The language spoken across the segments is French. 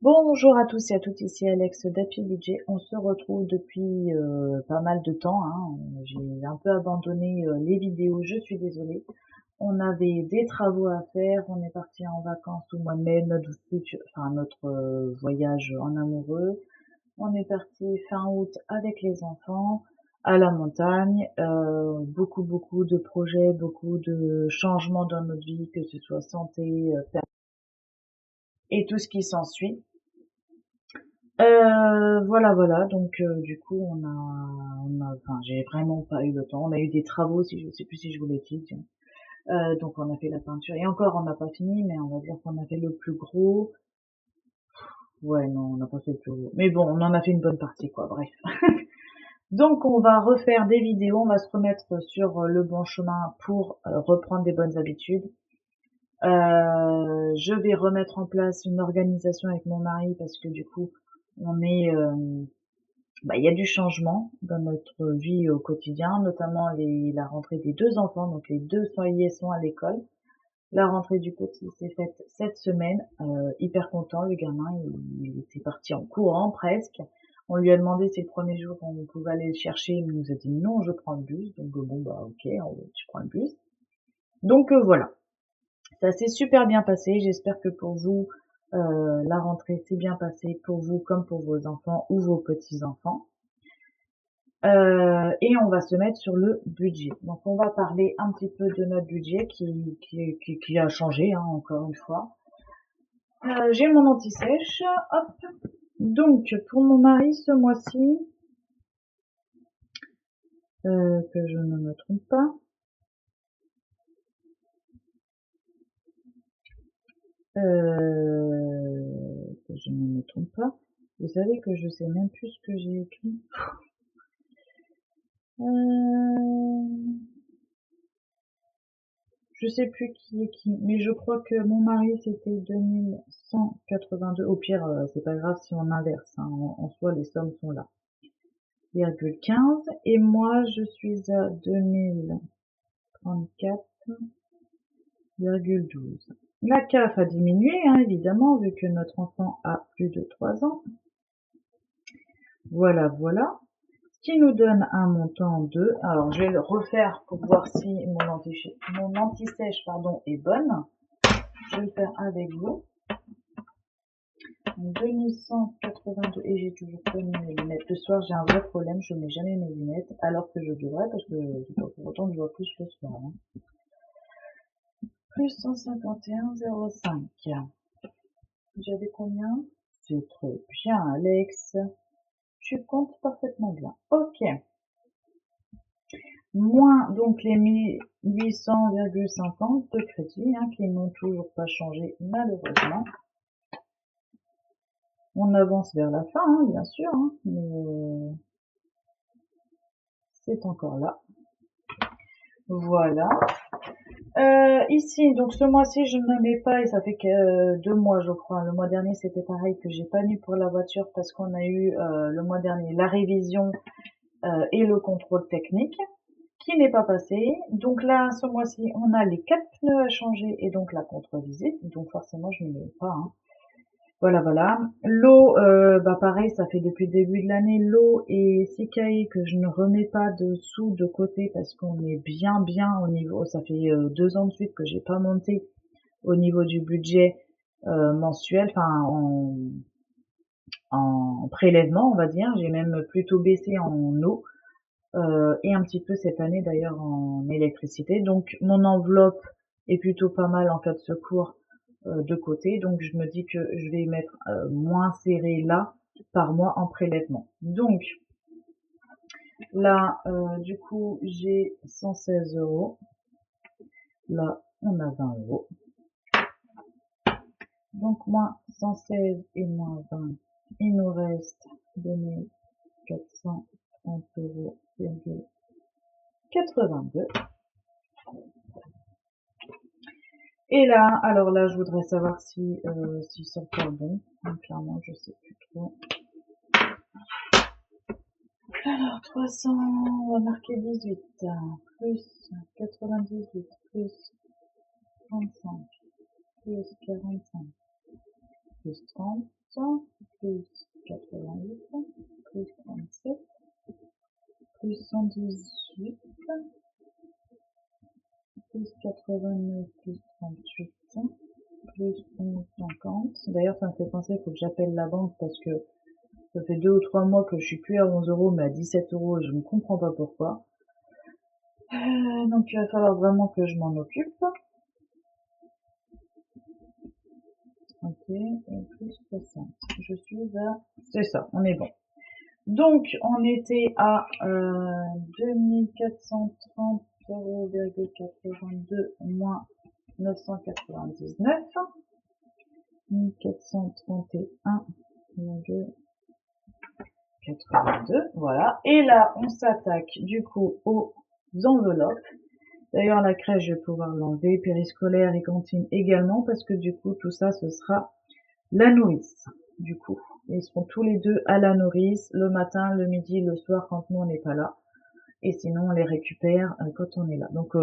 Bonjour à tous et à toutes, ici Alex d'Happy Budget. On se retrouve depuis pas mal de temps, hein. J'ai un peu abandonné les vidéos, je suis désolée. On avait des travaux à faire, on est parti en vacances au mois de mai, notre voyage en amoureux. On est parti fin août avec les enfants à la montagne. Beaucoup de projets, beaucoup de changements dans notre vie, que ce soit santé, et tout ce qui s'ensuit. Voilà. Donc, du coup, enfin, j'ai vraiment pas eu le temps. On a eu des travaux, si je sais plus si je vous l'ai dit. Tiens. Donc, on a fait la peinture. Et encore, on n'a pas fini, mais on va dire qu'on a fait le plus gros. Ouais, non, on n'a pas fait le plus gros. Mais bon, on en a fait une bonne partie, quoi. Bref. Donc, on va refaire des vidéos. On va se remettre sur le bon chemin pour reprendre des bonnes habitudes. Je vais remettre en place une organisation avec mon mari parce que du coup, on est il y a du changement dans notre vie au quotidien, notamment la rentrée des deux enfants, donc les deux sont à l'école. La rentrée du petit s'est faite cette semaine, hyper content, le gamin, il était parti en courant presque. On lui a demandé si le premier jour on pouvait aller le chercher, il nous a dit non, je prends le bus, donc bon bah ok, tu prends le bus. Donc voilà, ça s'est super bien passé, j'espère que pour vous, la rentrée s'est bien passée pour vous comme pour vos enfants ou vos petits-enfants. Et on va se mettre sur le budget. Donc on va parler un petit peu de notre budget qui a changé, hein, encore une fois. J'ai mon anti-sèche, hop. Donc pour mon mari ce mois-ci, que je ne me trompe pas, que je ne me trompe pas. Vous savez que je sais même plus ce que j'ai écrit. Euh, Je sais plus qui est qui, mais je crois que mon mari c'était 2182. Au pire, c'est pas grave si on inverse, hein. En soi, les sommes sont là. 15, et moi je suis à 2034,12. La CAF a diminué, hein, évidemment, vu que notre enfant a plus de 3 ans. Voilà. Ce qui nous donne un montant de... Alors, je vais le refaire pour voir si mon anti-sèche, pardon, est bonne. Je vais le faire avec vous. 2182, et j'ai toujours pas mis mes lunettes. Le soir, j'ai un vrai problème, je mets jamais mes lunettes, alors que je devrais, parce que c'est pas pour autant que je vois plus le soir, hein. Plus 151,05. J'avais combien? C'est très bien, Alex. Tu comptes parfaitement bien. Ok. Moins donc les 1800,50 de crédit, hein, qui n'ont toujours pas changé malheureusement. On avance vers la fin, hein, bien sûr, hein, mais c'est encore là. Voilà. Ici, donc ce mois-ci, je ne mets pas, et ça fait que 2 mois, je crois. Le mois dernier, c'était pareil, que j'ai pas mis pour la voiture parce qu'on a eu le mois dernier la révision et le contrôle technique qui n'est pas passé. Donc là, ce mois-ci, on a les 4 pneus à changer et donc la contre-visite. Donc forcément, je ne mets pas, hein. Voilà. L'eau, pareil, ça fait depuis le début de l'année, l'eau et Sikae que je ne remets pas dessous de côté parce qu'on est bien au niveau, ça fait 2 ans de suite que j'ai pas monté au niveau du budget mensuel, enfin en prélèvement, on va dire. J'ai même plutôt baissé en eau et un petit peu cette année d'ailleurs en électricité. Donc mon enveloppe est plutôt pas mal en cas de secours de côté, donc je me dis que je vais mettre moins serré là par mois en prélèvement. Donc là, du coup, j'ai 116 euros. Là, on a 20 euros. Donc moins 116 et moins 20, il nous reste 2430 euros, 82. Et là, alors là, je voudrais savoir si c'est encore bon. Donc, clairement, je sais plus trop. Alors, 300, on va marquer 18, plus 98, plus 35, plus 45, plus 30. plus 88, plus 37, plus 118, plus 89, plus 38, plus 11,50. D'ailleurs, ça me fait penser, il faut que j'appelle la banque parce que ça fait 2 ou 3 mois que je suis plus à 11 euros mais à 17 euros et je ne comprends pas pourquoi. Donc il va falloir vraiment que je m'en occupe. Ok, et plus 60. Je suis à... C'est ça, on est bon. Donc on était à 2430,82 moins 999. 1431,82, voilà. Et là, on s'attaque du coup aux enveloppes. D'ailleurs, la crèche, je vais pouvoir l'enlever, périscolaire et cantine également, parce que du coup, tout ça, ce sera la nourrice, du coup. Ils seront tous les deux à la nourrice, le matin, le midi, le soir, quand nous, on n'est pas là. Et sinon, on les récupère quand on est là. Donc,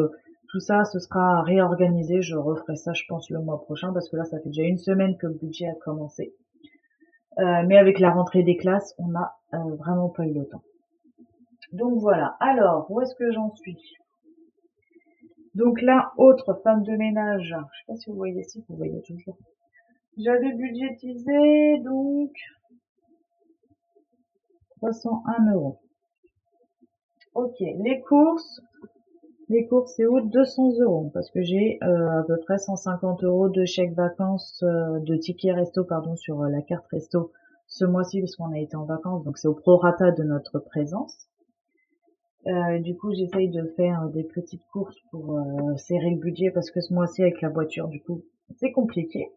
tout ça, ce sera réorganisé. Je referai ça, je pense, le mois prochain, parce que là, ça fait déjà une semaine que le budget a commencé. Mais avec la rentrée des classes, on n'a vraiment pas eu le temps. Donc voilà. Alors, où est-ce que j'en suis? Donc là, autre femme de ménage. Je sais pas si vous voyez ici, vous voyez toujours. J'avais budgétisé donc 301 euros. Ok, les courses c'est où? 200 euros parce que j'ai à peu près 150 euros de chèque vacances, de tickets resto pardon sur la carte resto ce mois-ci parce qu'on a été en vacances, donc c'est au prorata de notre présence. Du coup, j'essaye de faire des petites courses pour serrer le budget parce que ce mois-ci avec la voiture, du coup, c'est compliqué.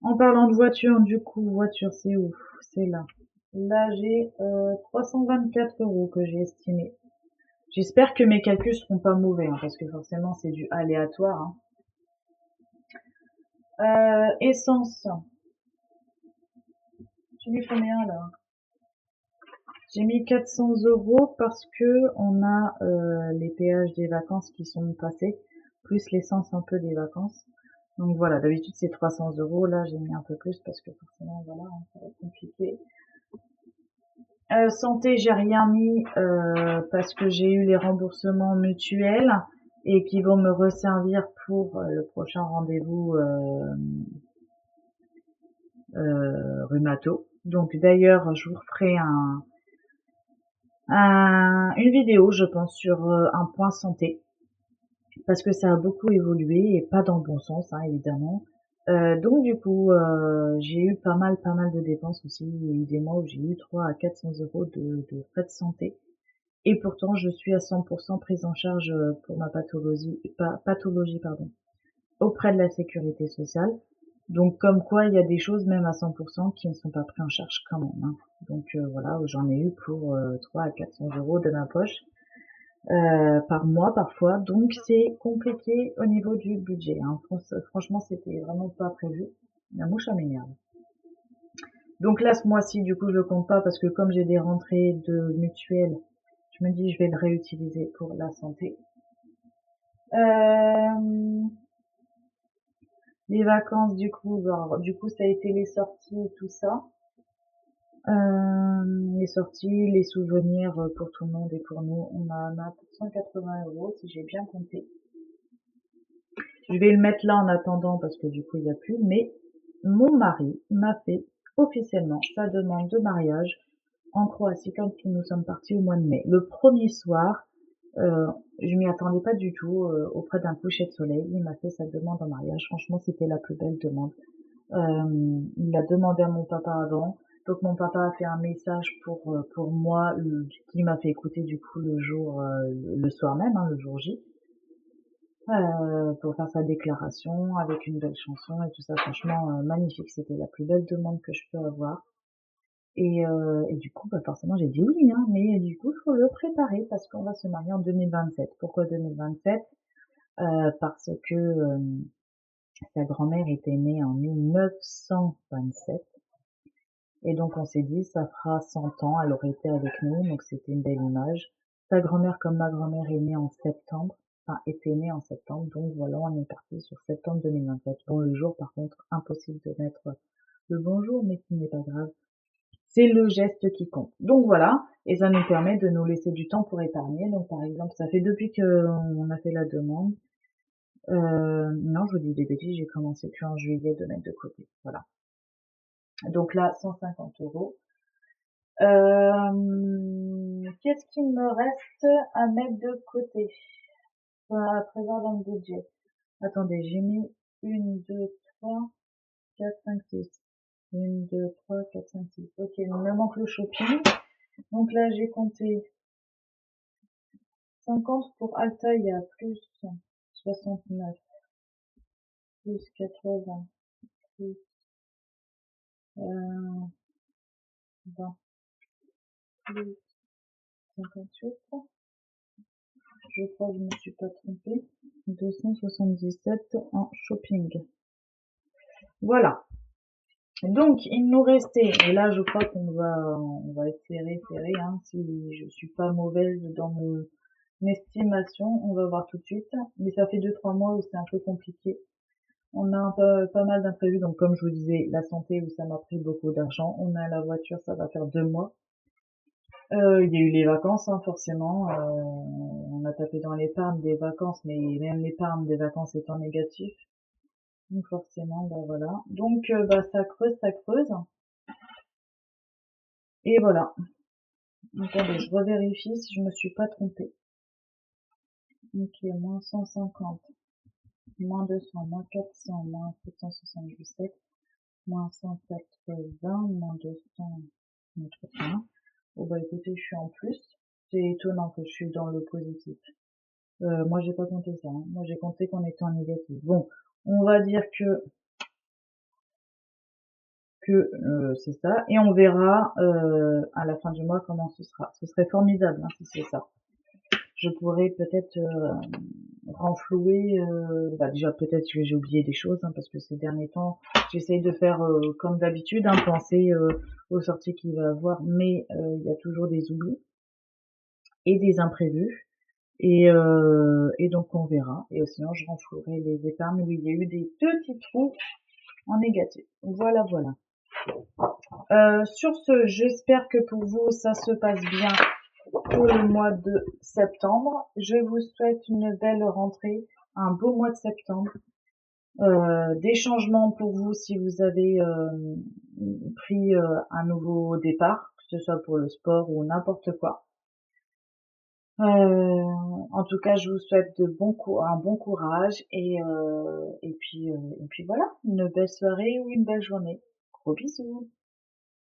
En parlant de voiture, du coup, voiture, c'est où? C'est là. Là, j'ai 324 euros que j'ai estimé. J'espère que mes calculs seront pas mauvais, hein, parce que forcément, c'est du aléatoire. Hein. Essence. J'ai mis combien, là? J'ai mis 400 euros parce que on a les péages des vacances qui sont passés, plus l'essence un peu des vacances. Donc voilà, d'habitude c'est 300 euros. Là, j'ai mis un peu plus parce que forcément, voilà, hein, ça va être compliqué. Santé, j'ai rien mis parce que j'ai eu les remboursements mutuels et qui vont me resservir pour le prochain rendez-vous rhumato. Donc d'ailleurs, je vous referai une vidéo, je pense, sur un point santé parce que ça a beaucoup évolué et pas dans le bon sens, hein, évidemment. Donc du coup, j'ai eu pas mal de dépenses aussi. Il y a eu des mois où j'ai eu 300 à 400 euros de frais de santé. Et pourtant, je suis à 100% prise en charge pour ma pathologie pardon, auprès de la sécurité sociale. Donc, comme quoi, il y a des choses, même à 100%, qui ne sont pas prises en charge quand même. Hein. Donc, voilà, j'en ai eu pour 300 à 400 euros de ma poche par mois parfois. Donc, c'est compliqué au niveau du budget. Hein. Franchement, c'était vraiment pas prévu. La mouche à m'énerve. Donc là, ce mois-ci, du coup, je le compte pas parce que comme j'ai des rentrées de mutuelles, je me dis je vais le réutiliser pour la santé. Les vacances, du coup, ça a été les sorties et tout ça. Les sorties, les souvenirs pour tout le monde et pour nous, on en a pour 180 euros si j'ai bien compté. Je vais le mettre là en attendant parce que du coup il n'y a plus, mais mon mari m'a fait officiellement sa demande de mariage en Croatie quand nous sommes partis au mois de mai. Le premier soir, je m'y attendais pas du tout, auprès d'un coucher de soleil, il m'a fait sa demande en mariage. Franchement, c'était la plus belle demande. Il l'a demandé à mon papa avant. Donc mon papa a fait un message pour moi, qui m'a fait écouter du coup le jour, le soir même, hein, le jour J, pour faire sa déclaration avec une belle chanson et tout ça. Franchement, magnifique. C'était la plus belle demande que je peux avoir. Et du coup, bah forcément, j'ai dit oui, hein, mais du coup, il faut le préparer parce qu'on va se marier en 2027. Pourquoi 2027? Parce que sa grand-mère était née en 1927. Et donc, on s'est dit, ça fera 100 ans, elle aurait été avec nous, donc c'était une belle image. Sa grand-mère, comme ma grand-mère, est née en septembre, enfin, était née en septembre, donc voilà, on est parti sur septembre 2027. Bon, le jour, par contre, impossible de mettre le bonjour, mais ce n'est pas grave. C'est le geste qui compte. Donc voilà, et ça nous permet de nous laisser du temps pour épargner. Donc par exemple, ça fait depuis qu'on a fait la demande. Non, je vous dis des bêtises, j'ai commencé que en juillet de mettre de côté. Voilà. Donc là, 150 €. Qu'est-ce qu'il me reste à mettre de côté à prévoir dans le budget? Attendez, j'ai mis 1, 2, 3, 4, 5, 6. 1, 2, 3, 4, 5, 6. Ok, il me manque le shopping. Donc là, j'ai compté 50 pour Altaïa, plus 69, plus 80, plus 20, plus 58. Je crois que je ne me suis pas trompée. 277 en shopping. Voilà. Donc, il nous restait, et là, je crois on va être serré, hein, si je suis pas mauvaise dans mon estimation, on va voir tout de suite. Mais ça fait 2-3 mois où c'est un peu compliqué. On a pas mal d'imprévus, donc comme je vous disais, la santé où ça m'a pris beaucoup d'argent. On a la voiture, ça va faire 2 mois. Il y a eu les vacances, hein, forcément. On a tapé dans l'épargne des vacances, mais même l'épargne des vacances étant négatif. Donc forcément, bah voilà. Donc bah ça creuse, ça creuse. Et voilà. Attendez, je revérifie si je me suis pas trompée. Ok, moins 150, moins 200, moins 400, moins 777, moins 180, moins 200, moins 300. Oh bah écoutez, je suis en plus. C'est étonnant que je suis dans le positif. Moi j'ai pas compté ça, hein. Moi j'ai compté qu'on était en négatif. Bon, on va dire que c'est ça, et on verra à la fin du mois comment ce sera. Ce serait formidable hein, si c'est ça. Je pourrais peut-être renflouer, bah déjà peut-être que j'ai oublié des choses hein, parce que ces derniers temps j'essaye de faire comme d'habitude, hein, penser aux sorties qu'il va avoir, mais il y a toujours des oublis et des imprévus. Et donc on verra. Et sinon je renflouerai les épargnes où il y a eu des petits trous en négatif. Voilà, voilà. Sur ce, j'espère que pour vous ça se passe bien pour le mois de septembre. Je vous souhaite une belle rentrée, un beau mois de septembre. Des changements pour vous si vous avez pris un nouveau départ, que ce soit pour le sport ou n'importe quoi. En tout cas, je vous souhaite un bon courage et puis voilà, une belle soirée ou une belle journée. Gros bisous.